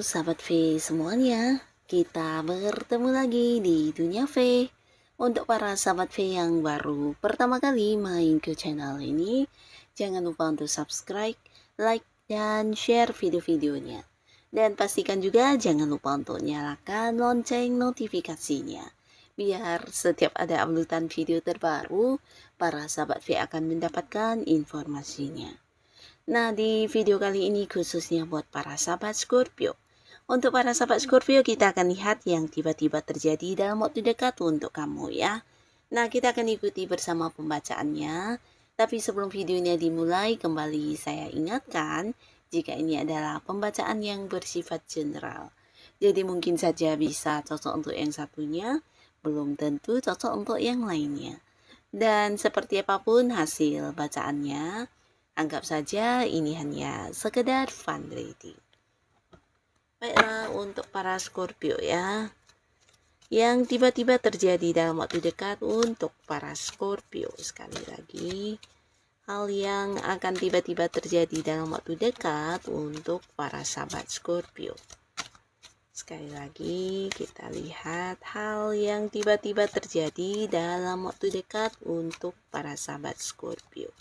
sahabat V semuanya, kita bertemu lagi di Dunia V. Untuk para sahabat V yang baru pertama kali main ke channel ini, jangan lupa untuk subscribe, like, dan share video-videonya. Dan pastikan juga jangan lupa untuk nyalakan lonceng notifikasinya. Biar setiap ada uploadan video terbaru, para sahabat V akan mendapatkan informasinya. Nah, di video kali ini khususnya buat para sahabat Scorpio. Untuk para sahabat Scorpio, kita akan lihat yang tiba-tiba terjadi dalam waktu dekat untuk kamu ya. Nah, kita akan ikuti bersama pembacaannya. Tapi sebelum videonya dimulai, kembali saya ingatkan, jika ini adalah pembacaan yang bersifat general. Jadi mungkin saja bisa cocok untuk yang satunya, belum tentu cocok untuk yang lainnya. Dan seperti apapun hasil bacaannya, anggap saja ini hanya sekedar fun reading. Baiklah, untuk para Scorpio ya, yang tiba-tiba terjadi dalam waktu dekat untuk para Scorpio. Sekali lagi, hal yang akan tiba-tiba terjadi dalam waktu dekat untuk para sahabat Scorpio. Sekali lagi, kita lihat hal yang tiba-tiba terjadi dalam waktu dekat untuk para sahabat Scorpio.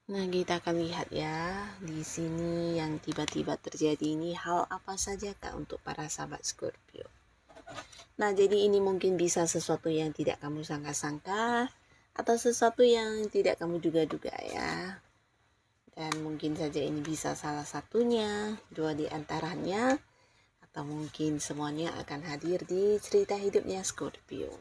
Nah, kita akan lihat ya, di sini yang tiba-tiba terjadi ini hal apa saja Kak untuk para sahabat Scorpio. Nah, jadi ini mungkin bisa sesuatu yang tidak kamu sangka-sangka atau sesuatu yang tidak kamu duga-duga ya. Dan mungkin saja ini bisa salah satunya, dua di antaranya, atau mungkin semuanya akan hadir di cerita hidupnya Scorpio.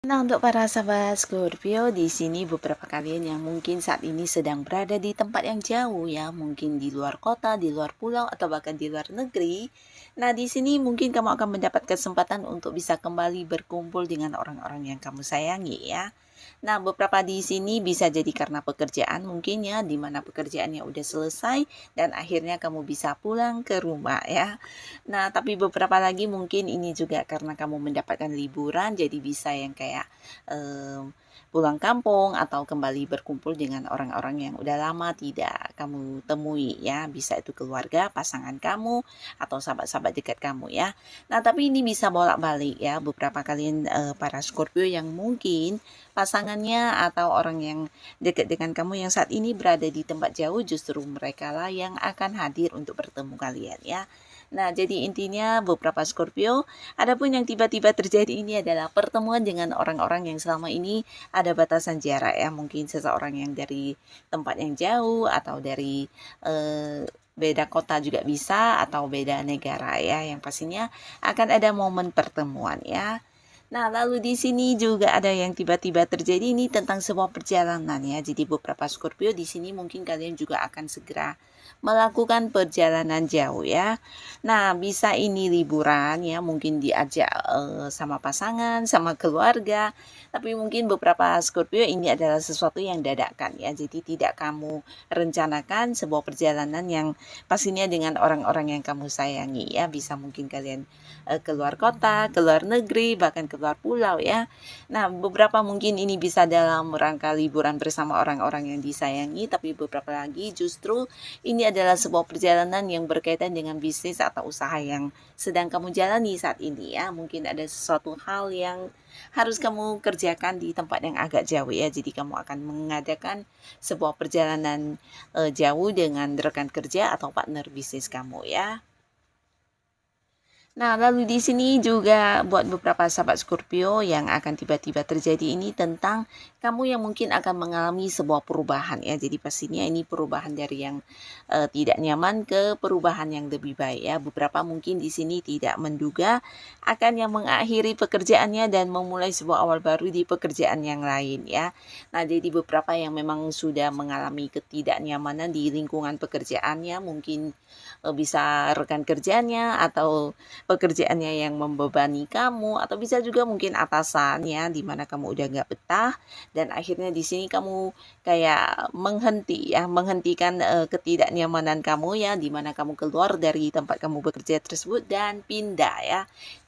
Nah, untuk para sahabat Scorpio, di sini beberapa kalian yang mungkin saat ini sedang berada di tempat yang jauh ya, mungkin di luar kota, di luar pulau, atau bahkan di luar negeri. Nah, di sini mungkin kamu akan mendapat kesempatan untuk bisa kembali berkumpul dengan orang-orang yang kamu sayangi ya. Nah, beberapa di sini bisa jadi karena pekerjaan mungkin ya, di mana pekerjaannya udah selesai dan akhirnya kamu bisa pulang ke rumah ya. Nah, tapi beberapa lagi mungkin ini juga karena kamu mendapatkan liburan, jadi bisa yang kayak pulang kampung atau kembali berkumpul dengan orang-orang yang udah lama tidak kamu temui ya. Bisa itu keluarga, pasangan kamu, atau sahabat-sahabat dekat kamu ya. Nah, tapi ini bisa bolak-balik ya. Beberapa kalian para Scorpio yang mungkin pasangannya atau orang yang dekat dengan kamu yang saat ini berada di tempat jauh, justru mereka lah yang akan hadir untuk bertemu kalian ya. Nah, jadi intinya beberapa Scorpio, adapun yang tiba-tiba terjadi ini adalah pertemuan dengan orang-orang yang selama ini ada batasan jarak ya. Mungkin seseorang yang dari tempat yang jauh atau dari beda kota juga bisa, atau beda negara ya. Yang pastinya akan ada momen pertemuan ya. Nah, lalu di sini juga ada yang tiba-tiba terjadi ini tentang sebuah perjalanan ya. Jadi beberapa Scorpio di sini mungkin kalian juga akan segera melakukan perjalanan jauh ya. Nah, bisa ini liburan ya, mungkin diajak sama pasangan, sama keluarga. Tapi mungkin beberapa Scorpio ini adalah sesuatu yang dadakan ya. Jadi tidak kamu rencanakan sebuah perjalanan yang pastinya dengan orang-orang yang kamu sayangi ya. Bisa mungkin kalian keluar kota, keluar negeri, bahkan keluar pulau ya. Nah, beberapa mungkin ini bisa dalam rangka liburan bersama orang-orang yang disayangi, tapi beberapa lagi justru ini adalah sebuah perjalanan yang berkaitan dengan bisnis atau usaha yang sedang kamu jalani saat ini ya. Mungkin ada sesuatu hal yang harus kamu kerjakan di tempat yang agak jauh ya. Jadi kamu akan mengadakan sebuah perjalanan jauh dengan rekan kerja atau partner bisnis kamu ya. Nah, lalu di sini juga buat beberapa sahabat Scorpio yang akan tiba-tiba terjadi ini tentang kamu yang mungkin akan mengalami sebuah perubahan ya. Jadi pastinya ini perubahan dari yang tidak nyaman ke perubahan yang lebih baik ya. Beberapa mungkin di sini tidak menduga akan yang mengakhiri pekerjaannya dan memulai sebuah awal baru di pekerjaan yang lain ya. Nah, jadi beberapa yang memang sudah mengalami ketidaknyamanan di lingkungan pekerjaannya, mungkin bisa rekan kerjanya atau pekerjaannya yang membebani kamu, atau bisa juga mungkin atasannya di mana kamu udah nggak betah dan akhirnya di sini kamu kayak menghentikan ketidaknyamanan kamu ya, di mana kamu keluar dari tempat kamu bekerja tersebut dan pindah ya.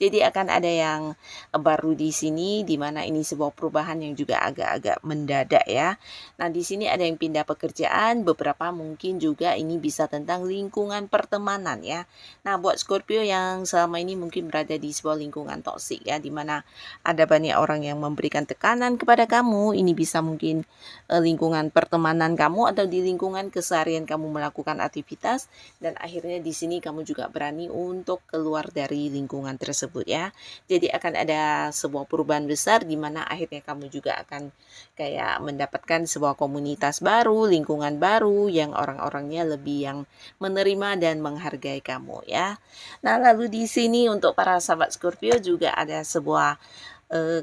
Jadi akan ada yang baru di sini, di mana ini sebuah perubahan yang juga agak-agak mendadak ya. Nah, di sini ada yang pindah pekerjaan, beberapa mungkin juga ini bisa tentang lingkungan pertemanan ya. Nah, buat Scorpio yang selama ini mungkin berada di sebuah lingkungan toksik ya, di mana ada banyak orang yang memberikan tekanan kepada kamu, ini bisa mungkin lingkungan pertemanan kamu atau di lingkungan keseharian kamu melakukan aktivitas dan akhirnya di sini kamu juga berani untuk keluar dari lingkungan tersebut ya. Jadi akan ada sebuah perubahan besar di mana akhirnya kamu juga akan kayak mendapatkan sebuah komunitas baru, lingkungan baru yang orang-orangnya lebih yang menerima dan menghargai kamu ya. Nah, lalu di sini untuk para sahabat Scorpio juga ada sebuah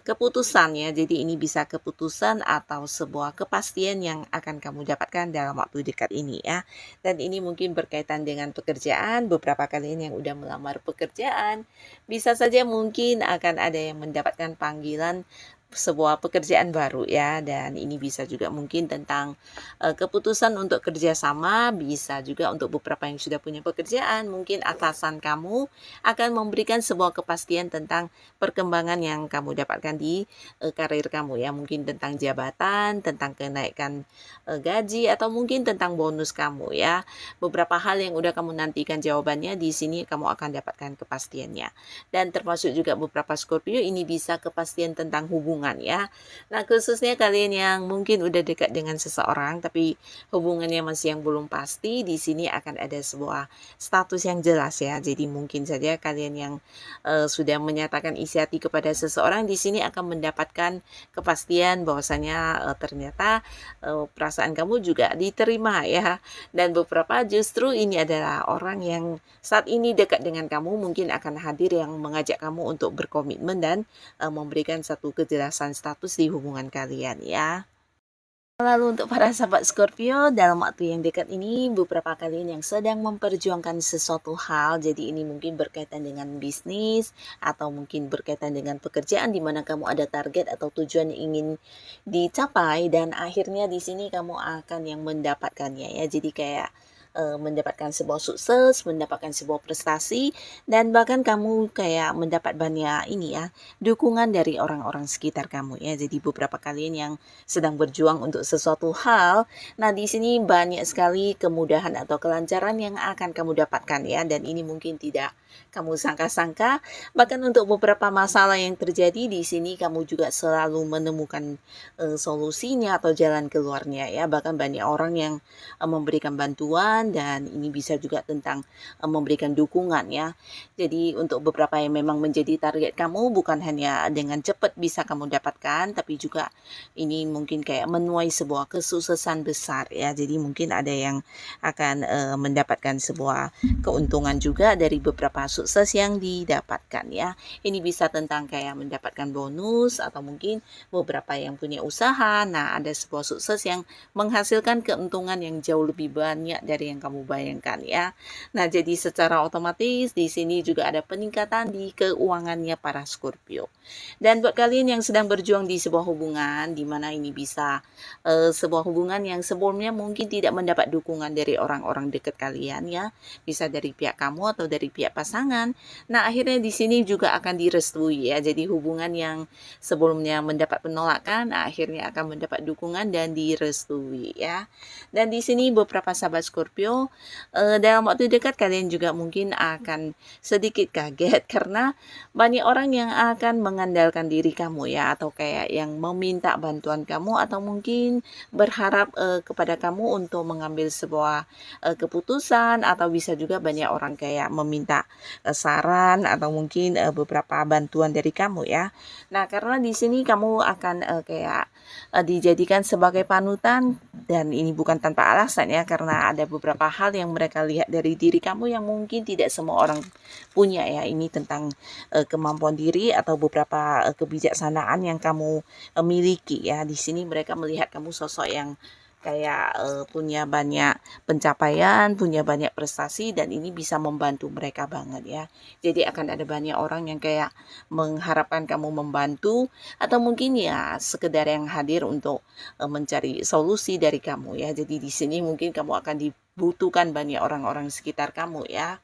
keputusan ya. Jadi ini bisa keputusan atau sebuah kepastian yang akan kamu dapatkan dalam waktu dekat ini ya. Dan ini mungkin berkaitan dengan pekerjaan, beberapa kalian yang udah melamar pekerjaan, bisa saja mungkin akan ada yang mendapatkan panggilan sebuah pekerjaan baru ya, dan ini bisa juga mungkin tentang keputusan untuk kerjasama, bisa juga untuk beberapa yang sudah punya pekerjaan, mungkin atasan kamu akan memberikan sebuah kepastian tentang perkembangan yang kamu dapatkan di karir kamu ya, mungkin tentang jabatan, tentang kenaikan gaji, atau mungkin tentang bonus kamu ya. Beberapa hal yang udah kamu nantikan jawabannya, di sini kamu akan dapatkan kepastiannya. Dan termasuk juga beberapa Scorpio ini bisa kepastian tentang hubungan ya. Nah, khususnya kalian yang mungkin udah dekat dengan seseorang tapi hubungannya masih yang belum pasti, di sini akan ada sebuah status yang jelas ya. Jadi mungkin saja kalian yang sudah menyatakan isi hati kepada seseorang di sini akan mendapatkan kepastian bahwasanya ternyata perasaan kamu juga diterima ya. Dan beberapa justru ini adalah orang yang saat ini dekat dengan kamu, mungkin akan hadir yang mengajak kamu untuk berkomitmen dan memberikan satu kejelasan status di hubungan kalian ya. Lalu untuk para sahabat Scorpio, dalam waktu yang dekat ini beberapa kalian yang sedang memperjuangkan sesuatu hal, jadi ini mungkin berkaitan dengan bisnis atau mungkin berkaitan dengan pekerjaan di mana kamu ada target atau tujuan yang ingin dicapai dan akhirnya di sini kamu akan yang mendapatkannya ya. Jadi kayak mendapatkan sebuah sukses, mendapatkan sebuah prestasi, dan bahkan kamu kayak mendapat banyak ini ya, dukungan dari orang-orang sekitar kamu ya. Jadi beberapa kalian yang sedang berjuang untuk sesuatu hal, nah di sini banyak sekali kemudahan atau kelancaran yang akan kamu dapatkan ya, dan ini mungkin tidak kamu sangka-sangka. Bahkan untuk beberapa masalah yang terjadi di sini kamu juga selalu menemukan solusinya atau jalan keluarnya ya. Bahkan banyak orang yang memberikan bantuan dan ini bisa juga tentang memberikan dukungan ya. Jadi untuk beberapa yang memang menjadi target kamu bukan hanya dengan cepat bisa kamu dapatkan, tapi juga ini mungkin kayak menuai sebuah kesuksesan besar ya. Jadi mungkin ada yang akan mendapatkan sebuah keuntungan juga dari beberapa sukses yang didapatkan ya. Ini bisa tentang kayak mendapatkan bonus atau mungkin beberapa yang punya usaha. Nah, ada sebuah sukses yang menghasilkan keuntungan yang jauh lebih banyak dari yang kamu bayangkan ya. Nah, jadi secara otomatis di sini juga ada peningkatan di keuangannya para Scorpio. Dan buat kalian yang sedang berjuang di sebuah hubungan di mana ini bisa sebuah hubungan yang sebelumnya mungkin tidak mendapat dukungan dari orang-orang dekat kalian ya, bisa dari pihak kamu atau dari pihak pasangan. Nah, akhirnya di sini juga akan direstui ya. Jadi hubungan yang sebelumnya mendapat penolakan, akhirnya akan mendapat dukungan dan direstui ya. Dan di sini beberapa sahabat Scorpio dalam waktu dekat kalian juga mungkin akan sedikit kaget karena banyak orang yang akan mengandalkan diri kamu ya, atau kayak yang meminta bantuan kamu atau mungkin berharap kepada kamu untuk mengambil sebuah keputusan, atau bisa juga banyak orang kayak meminta saran atau mungkin beberapa bantuan dari kamu ya. Nah, karena di sini kamu akan kayak dijadikan sebagai panutan, dan ini bukan tanpa alasan ya, karena ada beberapa hal yang mereka lihat dari diri kamu yang mungkin tidak semua orang punya ya. Ini tentang kemampuan diri atau beberapa kebijaksanaan yang kamu miliki ya. Di sini mereka melihat kamu sosok yang kayak punya banyak pencapaian, punya banyak prestasi, dan ini bisa membantu mereka banget ya. Jadi akan ada banyak orang yang kayak mengharapkan kamu membantu, atau mungkin ya sekedar yang hadir untuk mencari solusi dari kamu ya. Jadi di sini mungkin kamu akan dibutuhkan banyak orang-orang sekitar kamu ya.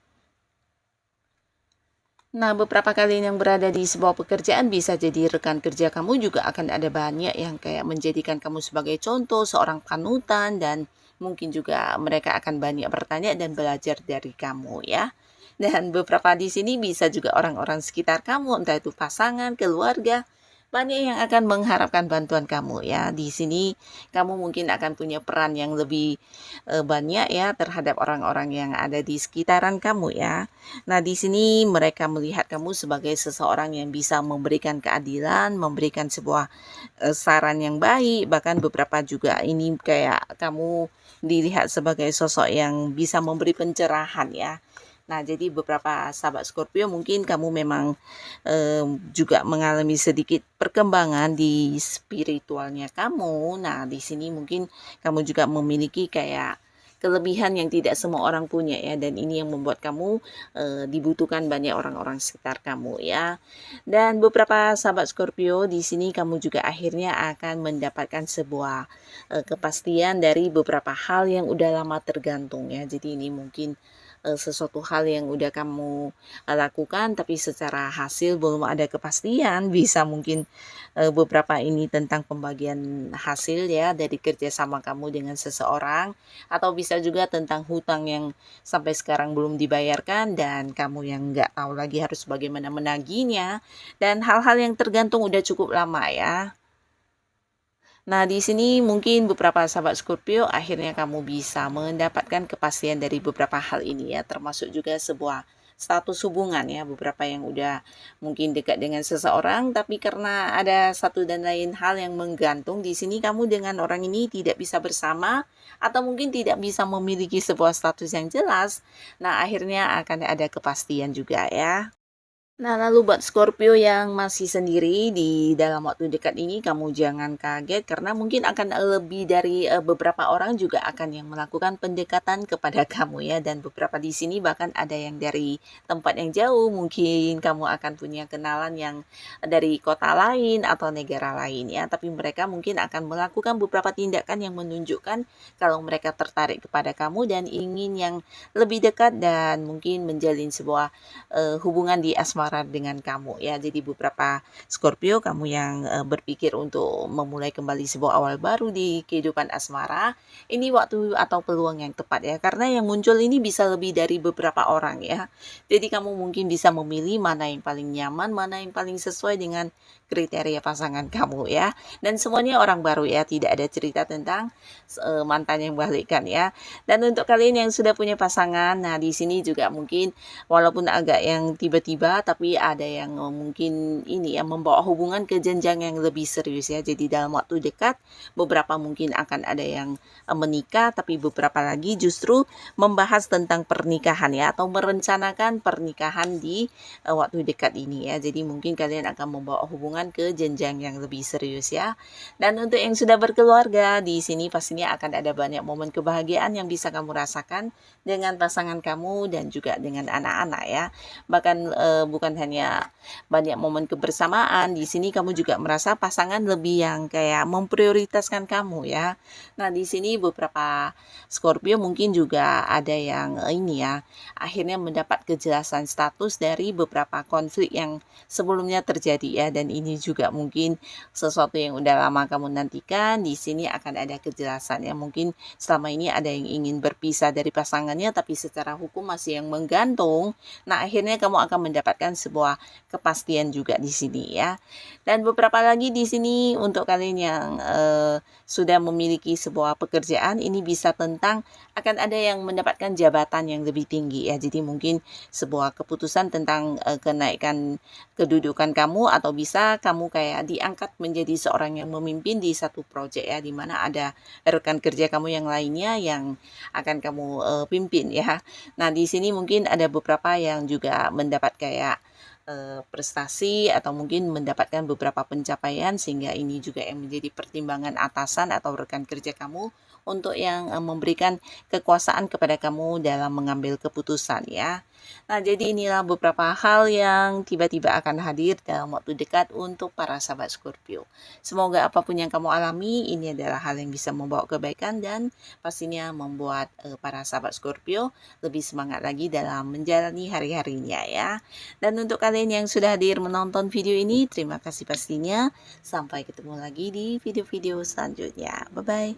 Nah, beberapa kali yang berada di sebuah pekerjaan bisa jadi rekan kerja kamu juga akan ada banyak yang kayak menjadikan kamu sebagai contoh, seorang panutan, dan mungkin juga mereka akan banyak bertanya dan belajar dari kamu ya. Dan beberapa di sini bisa juga orang-orang sekitar kamu, entah itu pasangan, keluarga, banyak yang akan mengharapkan bantuan kamu ya. Di sini kamu mungkin akan punya peran yang lebih banyak ya terhadap orang-orang yang ada di sekitaran kamu ya. Nah, di sini mereka melihat kamu sebagai seseorang yang bisa memberikan keadilan, memberikan sebuah saran yang baik, bahkan beberapa juga ini kayak kamu dilihat sebagai sosok yang bisa memberi pencerahan ya. Nah, jadi beberapa sahabat Scorpio mungkin kamu memang juga mengalami sedikit perkembangan di spiritualnya kamu. Nah, di sini mungkin kamu juga memiliki kayak kelebihan yang tidak semua orang punya ya, dan ini yang membuat kamu dibutuhkan banyak orang-orang sekitar kamu ya. Dan beberapa sahabat Scorpio di sini kamu juga akhirnya akan mendapatkan sebuah kepastian dari beberapa hal yang udah lama tergantung ya. Jadi ini mungkin sesuatu hal yang udah kamu lakukan tapi secara hasil belum ada kepastian, bisa mungkin beberapa ini tentang pembagian hasil ya dari kerjasama kamu dengan seseorang, atau bisa juga tentang hutang yang sampai sekarang belum dibayarkan dan kamu yang nggak tahu lagi harus bagaimana menagihnya, dan hal-hal yang tergantung udah cukup lama ya. Nah, di sini mungkin beberapa sahabat Scorpio akhirnya kamu bisa mendapatkan kepastian dari beberapa hal ini ya, termasuk juga sebuah status hubungan ya, beberapa yang udah mungkin dekat dengan seseorang tapi karena ada satu dan lain hal yang menggantung, di sini kamu dengan orang ini tidak bisa bersama atau mungkin tidak bisa memiliki sebuah status yang jelas. Nah, akhirnya akan ada kepastian juga ya. Nah, lalu buat Scorpio yang masih sendiri di dalam waktu dekat ini, kamu jangan kaget karena mungkin akan lebih dari beberapa orang juga akan yang melakukan pendekatan kepada kamu ya, dan beberapa di sini bahkan ada yang dari tempat yang jauh, mungkin kamu akan punya kenalan yang dari kota lain atau negara lain ya, tapi mereka mungkin akan melakukan beberapa tindakan yang menunjukkan kalau mereka tertarik kepada kamu dan ingin yang lebih dekat dan mungkin menjalin sebuah hubungan di asmara dengan kamu ya. Jadi beberapa Scorpio kamu yang berpikir untuk memulai kembali sebuah awal baru di kehidupan asmara, ini waktu atau peluang yang tepat ya, karena yang muncul ini bisa lebih dari beberapa orang ya. Jadi kamu mungkin bisa memilih mana yang paling nyaman, mana yang paling sesuai dengan kriteria pasangan kamu ya. Dan semuanya orang baru ya, tidak ada cerita tentang mantan yang balikan ya. Dan untuk kalian yang sudah punya pasangan, nah di sini juga mungkin walaupun agak yang tiba-tiba tapi ada yang mungkin ini ya membawa hubungan ke jenjang yang lebih serius ya. Jadi dalam waktu dekat beberapa mungkin akan ada yang menikah, tapi beberapa lagi justru membahas tentang pernikahan ya, atau merencanakan pernikahan di waktu dekat ini ya. Jadi mungkin kalian akan membawa hubungan ke jenjang yang lebih serius ya. Dan untuk yang sudah berkeluarga, di sini pastinya akan ada banyak momen kebahagiaan yang bisa kamu rasakan dengan pasangan kamu dan juga dengan anak-anak ya. Bahkan bukan hanya banyak momen kebersamaan, di sini kamu juga merasa pasangan lebih yang kayak memprioritaskan kamu ya. Nah, di sini beberapa Scorpio mungkin juga ada yang ini ya, akhirnya mendapat kejelasan status dari beberapa konflik yang sebelumnya terjadi ya, dan ini juga mungkin sesuatu yang udah lama kamu nantikan. Di sini akan ada kejelasan ya, mungkin selama ini ada yang ingin berpisah dari pasangannya tapi secara hukum masih yang menggantung. Nah, akhirnya kamu akan mendapatkan sebuah kepastian juga di sini ya. Dan beberapa lagi di sini untuk kalian yang sudah memiliki sebuah pekerjaan, ini bisa tentang akan ada yang mendapatkan jabatan yang lebih tinggi ya. Jadi mungkin sebuah keputusan tentang kenaikan kedudukan kamu, atau bisa kamu kayak diangkat menjadi seorang yang memimpin di satu proyek ya, di mana ada rekan kerja kamu yang lainnya yang akan kamu pimpin ya. Nah, di sini mungkin ada beberapa yang juga mendapat kayak prestasi atau mungkin mendapatkan beberapa pencapaian, sehingga ini juga yang menjadi pertimbangan atasan atau rekan kerja kamu untuk yang memberikan kekuasaan kepada kamu dalam mengambil keputusan ya. Nah, jadi inilah beberapa hal yang tiba-tiba akan hadir dalam waktu dekat untuk para sahabat Scorpio. Semoga apapun yang kamu alami, ini adalah hal yang bisa membawa kebaikan dan pastinya membuat para sahabat Scorpio lebih semangat lagi dalam menjalani hari-harinya ya. Dan untuk kalian yang sudah hadir menonton video ini, terima kasih pastinya. Sampai ketemu lagi di video-video selanjutnya. Bye-bye.